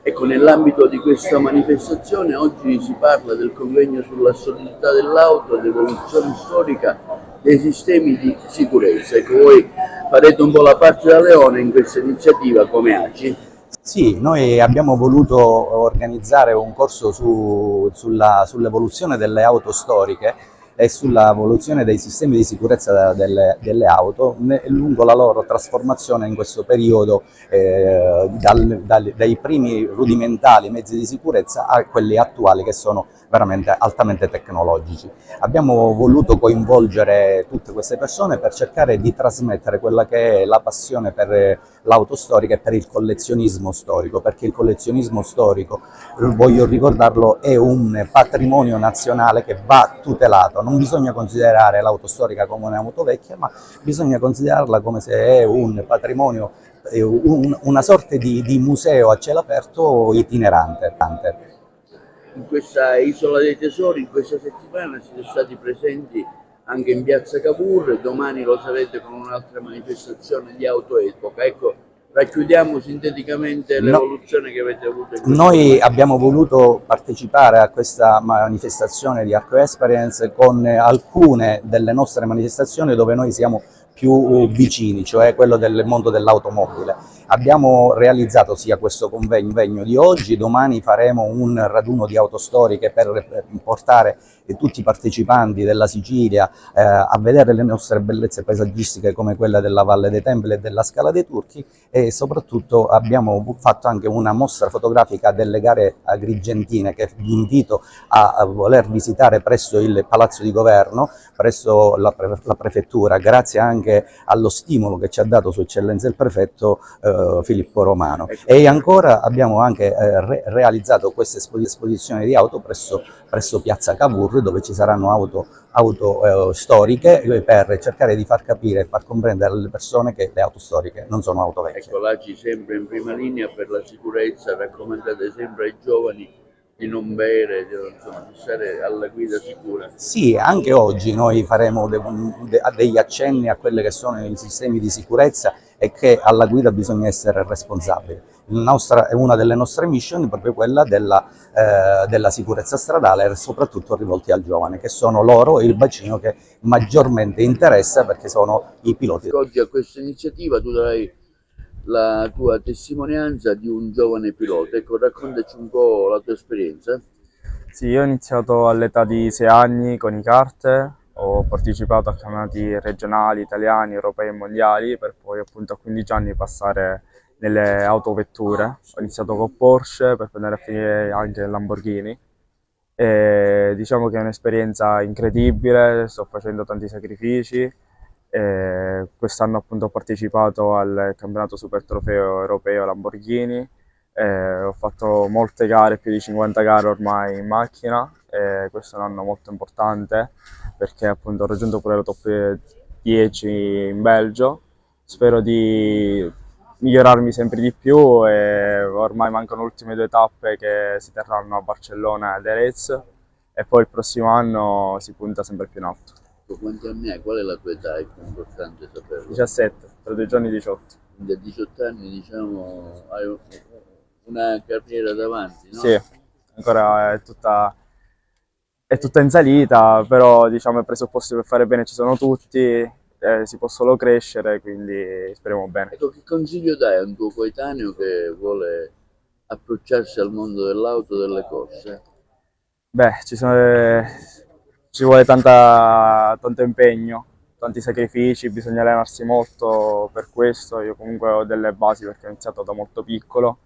Ecco, nell'ambito di questa manifestazione oggi si parla del convegno sulla solidità dell'auto, l'evoluzione storica dei sistemi di sicurezza. Ecco, voi farete un po' la parte da leone in questa iniziativa come ACI. Sì, noi abbiamo voluto organizzare un corso sull'evoluzione delle auto storiche e sull'evoluzione dei sistemi di sicurezza delle auto lungo la loro trasformazione in questo periodo, dai primi rudimentali mezzi di sicurezza a quelli attuali che sono veramente altamente tecnologici. Abbiamo voluto coinvolgere tutte queste persone per cercare di trasmettere quella che è la passione per l'auto storica e per il collezionismo storico, perché il collezionismo storico, voglio ricordarlo, è un patrimonio nazionale che va tutelato. Non bisogna considerare l'auto storica come un'auto vecchia, ma bisogna considerarla come se è un patrimonio, una sorta di museo a cielo aperto itinerante. In questa Isola dei Tesori, in questa settimana siete stati presenti anche in piazza Cavour, domani lo sarete con un'altra manifestazione di autoepoca. Ecco, racchiudiamo sinteticamente l'evoluzione che avete avuto in questo Noi momento. abbiamo voluto partecipare a questa manifestazione di Arco Experience con alcune delle nostre manifestazioni dove noi siamo più vicini, cioè quello del mondo dell'automobile. Abbiamo realizzato sia questo convegno di oggi, domani faremo un raduno di auto storiche per portare tutti i partecipanti della Sicilia a vedere le nostre bellezze paesaggistiche come quella della Valle dei Templi e della Scala dei Turchi, e soprattutto abbiamo fatto anche una mostra fotografica delle gare agrigentine che vi invito a voler visitare presso il Palazzo di Governo, presso la prefettura, grazie anche allo stimolo che ci ha dato Sua Eccellenza il Prefetto Filippo Romano. E ancora abbiamo anche realizzato questa esposizione di auto presso Piazza Cavour, dove ci saranno auto storiche per cercare di far capire e far comprendere alle persone che le auto storiche non sono auto vecchie. Ecco, l'ACI sempre in prima linea per la sicurezza, raccomandate sempre ai giovani di non bere, di stare alla guida sicura. Sì, anche oggi noi faremo degli accenni a quelli che sono i sistemi di sicurezza e che alla guida bisogna essere responsabili. Una delle nostre mission è proprio quella della sicurezza stradale e soprattutto rivolti al giovane, che sono loro il bacino che maggiormente interessa perché sono i piloti. Oggi a questa iniziativa tu darai la tua testimonianza di un giovane pilota. Ecco, raccontaci un po' la tua esperienza. Sì, io ho iniziato all'età di 6 anni con i kart, ho partecipato a campionati regionali, italiani, europei e mondiali, per poi appunto a 15 anni passare nelle autovetture. Ho iniziato con Porsche per poi andare a finire anche in Lamborghini. E diciamo che è un'esperienza incredibile, sto facendo tanti sacrifici. Quest'anno appunto ho partecipato al campionato super trofeo europeo Lamborghini. Ho fatto molte gare, più di 50 gare ormai in macchina, e questo è un anno molto importante perché appunto ho raggiunto pure la top 10 in Belgio. Spero di migliorarmi sempre di più e ormai mancano le ultime 2 tappe che si terranno a Barcellona e Jerez, e poi il prossimo anno si punta sempre più in alto. Quanti anni hai? Qual è la tua età? È più importante saperlo. 17, tra 2 giorni 18. Da 18 anni, diciamo, hai una carriera davanti, no? Sì, ancora è tutta in salita, però diciamo i presupposti per fare bene ci sono tutti, si può solo crescere, quindi speriamo bene. Ecco, che consiglio dai a un tuo coetaneo che vuole approcciarsi al mondo dell'auto, delle corse? Beh, ci vuole tanto impegno, tanti sacrifici, bisogna allenarsi molto per questo. Io comunque ho delle basi perché ho iniziato da molto piccolo.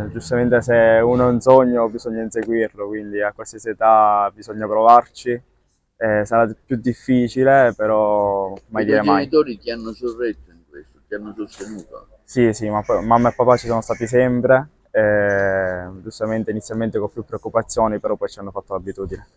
Giustamente se uno ha un sogno bisogna inseguirlo, quindi a qualsiasi età bisogna provarci. Sarà più difficile, però mai dire mai. I tuoi genitori ti hanno sorretto in questo, ti hanno sostenuto. Sì, sì, ma mamma e papà ci sono stati sempre, giustamente inizialmente con più preoccupazioni, però poi ci hanno fatto l'abitudine.